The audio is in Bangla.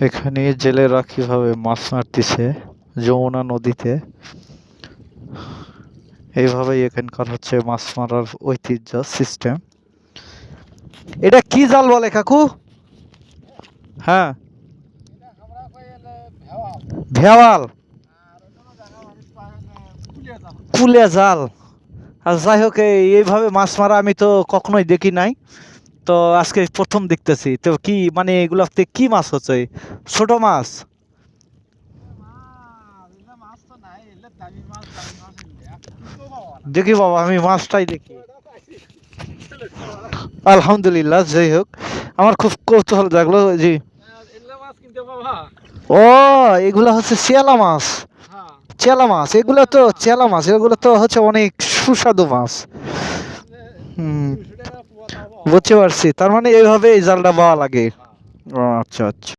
এখানে জেলেরা কিভাবে মাছ মারতেছে যমুনা নদীতে। এইভাবেই এখানকার হচ্ছে মাছ মারার ঐতিহ্য সিস্টেম। এটা কি জাল বলে কাকু? হ্যাঁ, ভেওয়াল, কুলে জাল। আর যাই হোক, এইভাবে মাছ মারা আমি তো কখনোই দেখি নাই, তো আজকে প্রথম দেখতেছি। তো কি মানে এগুলাতে কি মাছ হচ্ছে? ছোট মাছ? দেখি বাবা, আমি মাছটাই দেখি। আলহামদুলিল্লাহ, যাই হোক আমার খুব কৌতূহল জাগলো জি। ও, এগুলা হচ্ছে চেলা মাছ। চেলা মাছ, এগুলো তো চেলা মাছ, এগুলো তো হচ্ছে অনেক সুস্বাদু মাছ। হুম, বুঝতে পারছি। তার মানে এইভাবে এই জালটা পাওয়া লাগে। ও আচ্ছা আচ্ছা।